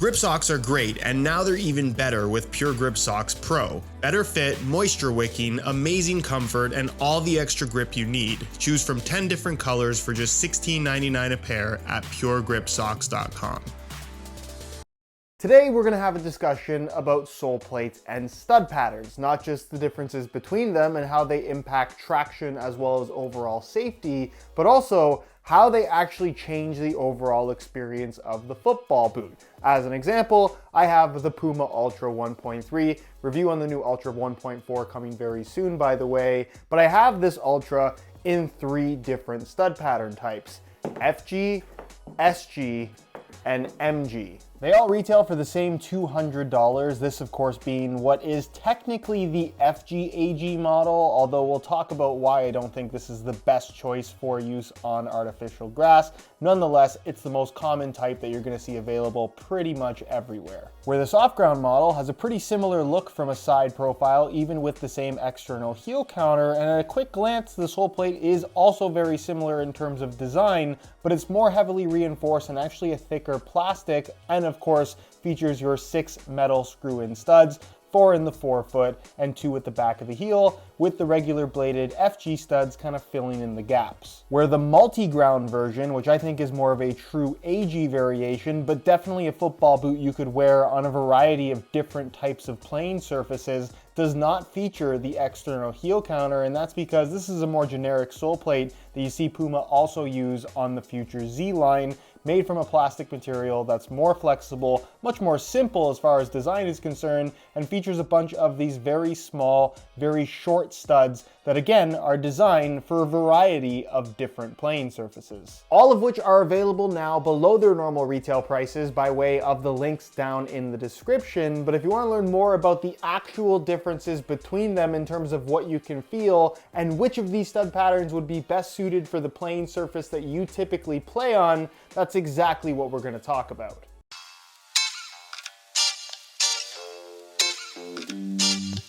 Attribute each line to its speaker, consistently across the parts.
Speaker 1: Grip socks are great, and now they're even better with Pure Grip Socks Pro. Better fit, moisture wicking, amazing comfort, and all the extra grip you need. Choose from 10 different colors for just $16.99 a pair at puregripsocks.com.
Speaker 2: Today we're going to have a discussion about sole plates and stud patterns, not just the differences between them and how they impact traction as well as overall safety, but also how they actually change the overall experience of the football boot. As an example, I have the Puma Ultra 1.3, review on the new Ultra 1.4 coming very soon, by the way, but I have this Ultra in 3 different stud pattern types: FG, SG, and MG. They all retail for the same $200, this of course being what is technically the FG-AG model, although we'll talk about why I don't think this is the best choice for use on artificial grass. Nonetheless, it's the most common type that you're going to see available pretty much everywhere. Where the soft ground model has a pretty similar look from a side profile, even with the same external heel counter, and at a quick glance, the sole plate is also very similar in terms of design, but it's more heavily reinforced and actually a thicker plastic, and of course features your 6 metal screw-in studs, 4 in the forefoot and 2 at the back of the heel, with the regular bladed FG studs kind of filling in the gaps. Where the multi-ground version, which I think is more of a true AG variation, but definitely a football boot you could wear on a variety of different types of playing surfaces, does not feature the external heel counter, and that's because this is a more generic sole plate that you see Puma also use on the future Z line, made from a plastic material that's more flexible, much more simple as far as design is concerned, and features a bunch of these very small, very short studs that again are designed for a variety of different playing surfaces. All of which are available now below their normal retail prices by way of the links down in the description, but if you want to learn more about the actual differences between them in terms of what you can feel and which of these stud patterns would be best suited for the playing surface that you typically play on, that's exactly what we're going to talk about.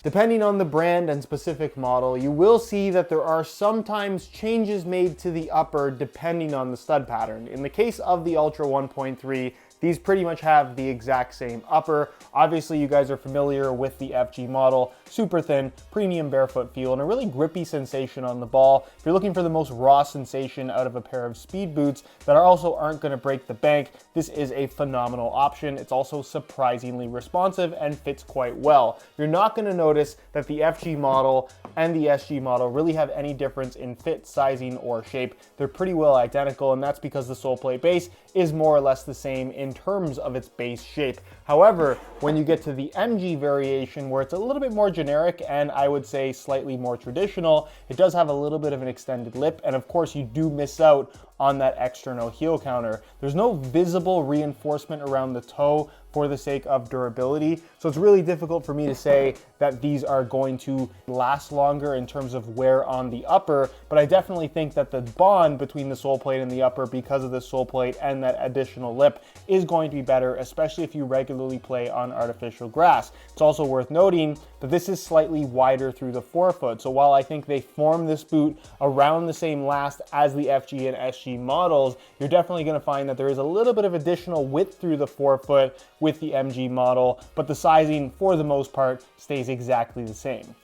Speaker 2: Depending on the brand and specific model, you will see that there are sometimes changes made to the upper depending on the stud pattern. In the case of the Ultra 1.3, these pretty much have the exact same upper. Obviously, you guys are familiar with the FG model, super thin, premium barefoot feel, and a really grippy sensation on the ball. If you're looking for the most raw sensation out of a pair of speed boots that also aren't going to break the bank, this is a phenomenal option. It's also surprisingly responsive and fits quite well. You're not going to notice that the FG model and the SG model really have any difference in fit, sizing, or shape. They're pretty well identical, and that's because the sole plate base is more or less the same in terms of its base shape. However, when you get to the MG variation, where it's a little bit more generic and I would say slightly more traditional, it does have a little bit of an extended lip, and of course you do miss out on that external heel counter. There's no visible reinforcement around the toe for the sake of durability, so it's really difficult for me to say that these are going to last longer in terms of wear on the upper, but I definitely think that the bond between the sole plate and the upper, because of the sole plate and that additional lip, is going to be better, especially if you regularly play on artificial grass. It's also worth noting that this is slightly wider through the forefoot, so while I think they form this boot around the same last as the FG and SG models, you're definitely going to find that there is a little bit of additional width through the forefoot with the MG model, but the sizing for the most part stays exactly the same.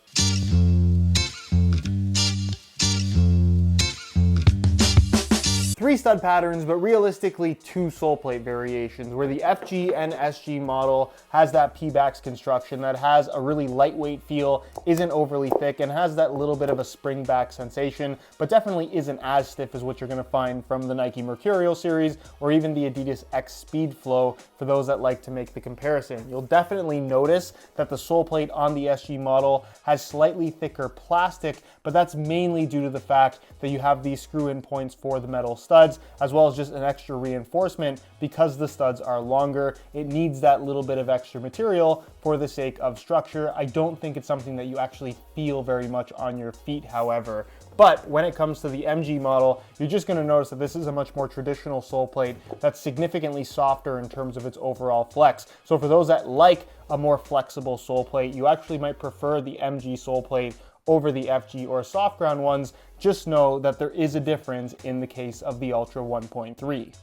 Speaker 2: 3 stud patterns, but realistically 2 sole plate variations, where the FG and SG model has that P-backs construction that has a really lightweight feel, isn't overly thick, and has that little bit of a spring back sensation, but definitely isn't as stiff as what you're going to find from the Nike Mercurial series or even the Adidas X Speed Flow for those that like to make the comparison. You'll definitely notice that the sole plate on the SG model has slightly thicker plastic, but that's mainly due to the fact that you have these screw-in points for the metal studs, as well as just an extra reinforcement because the studs are longer. It needs that little bit of extra material for the sake of structure. I don't think it's something that you actually feel very much on your feet, however. But when it comes to the MG model, you're just going to notice that this is a much more traditional sole plate that's significantly softer in terms of its overall flex. So for those that like a more flexible sole plate, you actually might prefer the MG sole plate over the FG or soft ground ones. Just know that there is a difference in the case of the Ultra 1.3.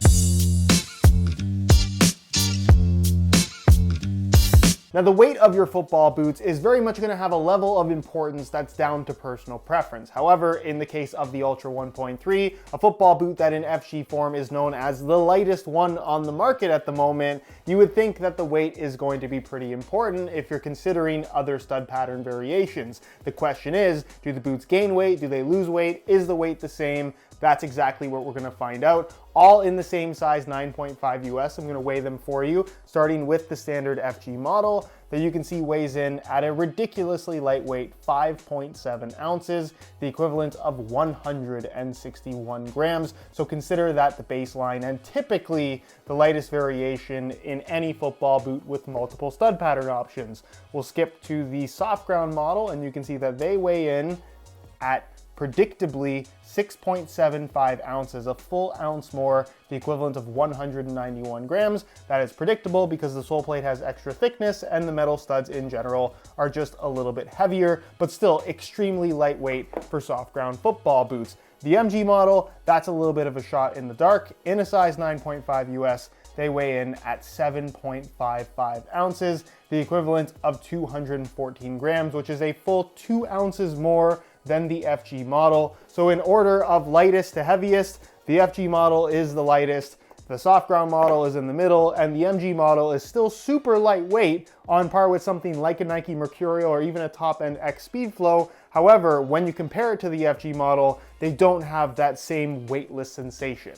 Speaker 2: Now, the weight of your football boots is very much going to have a level of importance that's down to personal preference. However, in the case of the Ultra 1.3, a football boot that in FG form is known as the lightest one on the market at the moment, you would think that the weight is going to be pretty important if you're considering other stud pattern variations. The question is, do the boots gain weight? Do they lose weight? Is the weight the same? That's exactly what we're going to find out. All in the same size, 9.5 US. I'm going to weigh them for you, starting with the standard FG model that you can see weighs in at a ridiculously lightweight 5.7 ounces, the equivalent of 161 grams. So consider that the baseline and typically the lightest variation in any football boot with multiple stud pattern options. We'll skip to the soft ground model and you can see that they weigh in at predictably 6.75 ounces, a full ounce more, the equivalent of 191 grams. That is predictable because the sole plate has extra thickness and the metal studs in general are just a little bit heavier, but still extremely lightweight for soft ground football boots. The MG model, that's a little bit of a shot in the dark. In a size 9.5 US, they weigh in at 7.55 ounces, the equivalent of 214 grams, which is a full 2 ounces more than the FG model. So in order of lightest to heaviest, the FG model is the lightest, the soft ground model is in the middle, and the MG model is still super lightweight on par with something like a Nike Mercurial or even a top-end X Speedflow. However, when you compare it to the FG model, they don't have that same weightless sensation.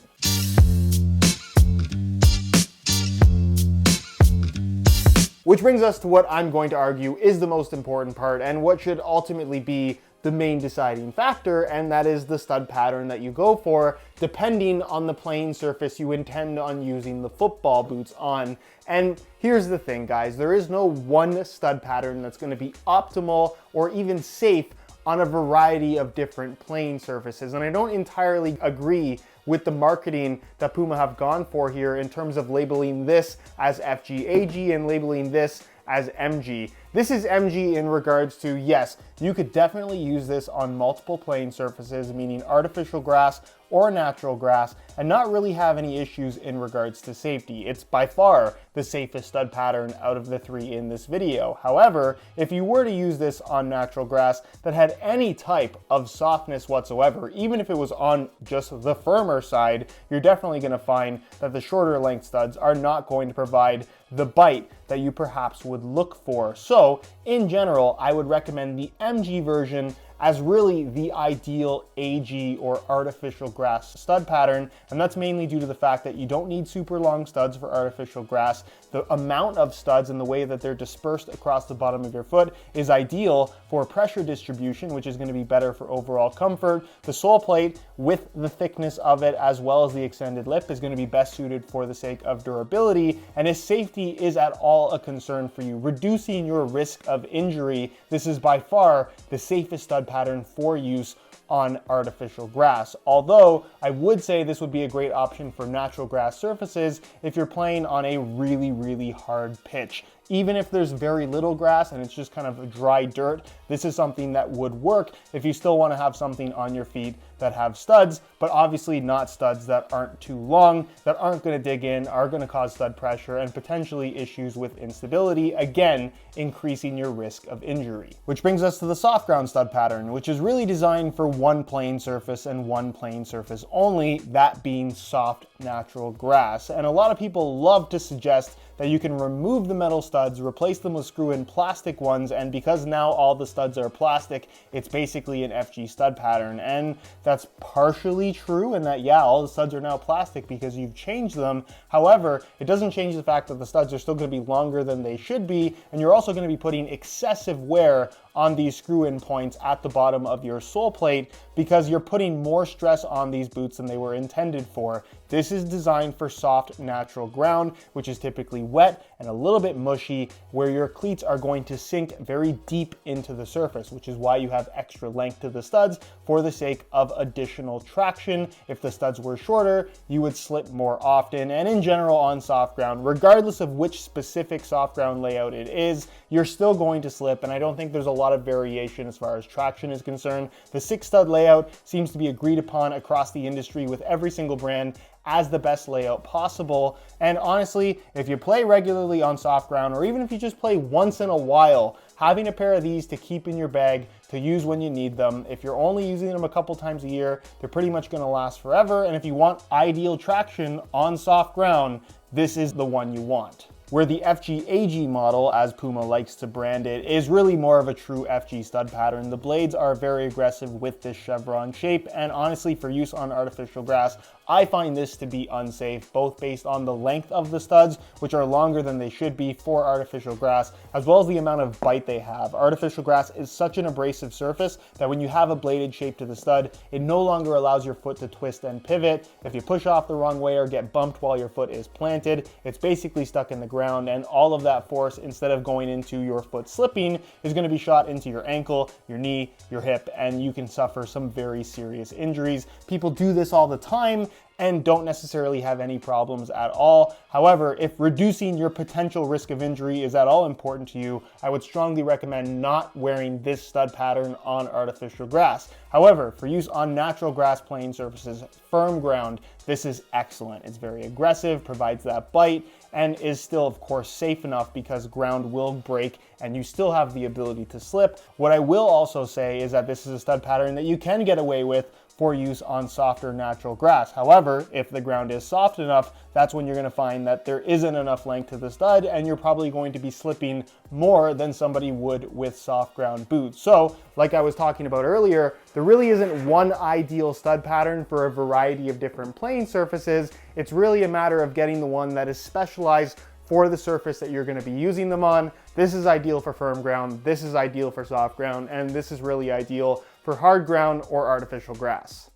Speaker 2: Which brings us to what I'm going to argue is the most important part and what should ultimately be the main deciding factor, and that is the stud pattern that you go for, depending on the playing surface you intend on using the football boots on. And here's the thing, guys, there is no one stud pattern that's going to be optimal or even safe on a variety of different playing surfaces. And I don't entirely agree with the marketing that Puma have gone for here in terms of labeling this as FG-AG and labeling this as MG. This is MG in regards to, yes, you could definitely use this on multiple playing surfaces, meaning artificial grass or natural grass, and not really have any issues in regards to safety. It's by far the safest stud pattern out of the three in this video. However, if you were to use this on natural grass that had any type of softness whatsoever, even if it was on just the firmer side, you're definitely going to find that the shorter length studs are not going to provide the bite that you perhaps would look for. So in general, I would recommend the MG version as really the ideal AG or artificial grass stud pattern, and that's mainly due to the fact that you don't need super long studs for artificial grass. The amount of studs and the way that they're dispersed across the bottom of your foot is ideal for pressure distribution, which is going to be better for overall comfort. The sole plate, with the thickness of it as well as the extended lip, is going to be best suited for the sake of durability, and if safety is at all a concern for you, reducing your risk of injury, this is by far the safest stud pattern for use on artificial grass. Although I would say this would be a great option for natural grass surfaces if you're playing on a really hard pitch. Even if there's very little grass and it's just kind of dry dirt, this is something that would work if you still want to have something on your feet that have studs, but obviously not studs that aren't too long, that aren't going to dig in, are going to cause stud pressure and potentially issues with instability, again, increasing your risk of injury. Which brings us to the soft ground stud pattern, which is really designed for one playing surface and one playing surface only, that being soft natural grass. And a lot of people love to suggest that you can remove the metal studs, replace them with screw-in plastic ones, and because now all the studs are plastic, it's basically an FG stud pattern. And that's partially true in that, yeah, all the studs are now plastic because you've changed them. However, it doesn't change the fact that the studs are still going to be longer than they should be, and you're also going to be putting excessive wear on these screw-in points at the bottom of your sole plate because you're putting more stress on these boots than they were intended for. This is designed for soft natural ground, which is typically wet and a little bit mushy, where your cleats are going to sink very deep into the surface, which is why you have extra length to the studs for the sake of additional traction. If the studs were shorter, you would slip more often. And in general on soft ground, regardless of which specific soft ground layout it is, you're still going to slip, and I don't think there's a lot of variation as far as traction is concerned. The 6 stud layout seems to be agreed upon across the industry with every single brand as the best layout possible. And honestly, if you play regularly on soft ground, or even if you just play once in a while, having a pair of these to keep in your bag to use when you need them. If you're only using them a couple times a year, they're pretty much gonna last forever. And if you want ideal traction on soft ground, this is the one you want. Where the FG AG model, as Puma likes to brand it, is really more of a true FG stud pattern. The blades are very aggressive with this chevron shape, and honestly, for use on artificial grass, I find this to be unsafe, both based on the length of the studs, which are longer than they should be for artificial grass, as well as the amount of bite they have. Artificial grass is such an abrasive surface that when you have a bladed shape to the stud, it no longer allows your foot to twist and pivot. If you push off the wrong way or get bumped while your foot is planted, it's basically stuck in the ground, and all of that force, instead of going into your foot slipping, is going to be shot into your ankle, your knee, your hip, and you can suffer some very serious injuries. People do this all the time and don't necessarily have any problems at all. However, if reducing your potential risk of injury is at all important to you, I would strongly recommend not wearing this stud pattern on artificial grass. However, for use on natural grass playing surfaces, firm ground, this is excellent. It's very aggressive, provides that bite, and is still, of course, safe enough because ground will break and you still have the ability to slip. What I will also say is that this is a stud pattern that you can get away with for use on softer natural grass. However, if the ground is soft enough, that's when you're gonna find that there isn't enough length to the stud and you're probably going to be slipping more than somebody would with soft ground boots. So, like I was talking about earlier, there really isn't one ideal stud pattern for a variety of different playing surfaces. It's really a matter of getting the one that is specialized for the surface that you're going to be using them on. This is ideal for firm ground, this is ideal for soft ground, and this is really ideal for hard ground or artificial grass.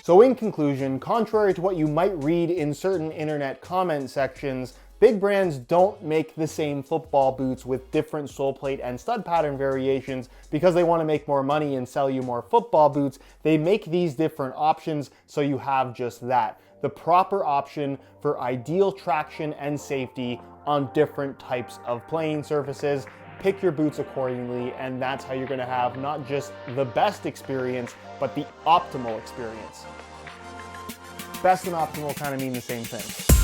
Speaker 2: So in conclusion, contrary to what you might read in certain internet comment sections, big brands don't make the same football boots with different sole plate and stud pattern variations because they want to make more money and sell you more football boots. They make these different options so you have just that. The proper option for ideal traction and safety on different types of playing surfaces. Pick your boots accordingly, and that's how you're going to have not just the best experience, but the optimal experience. Best and optimal kind of mean the same thing.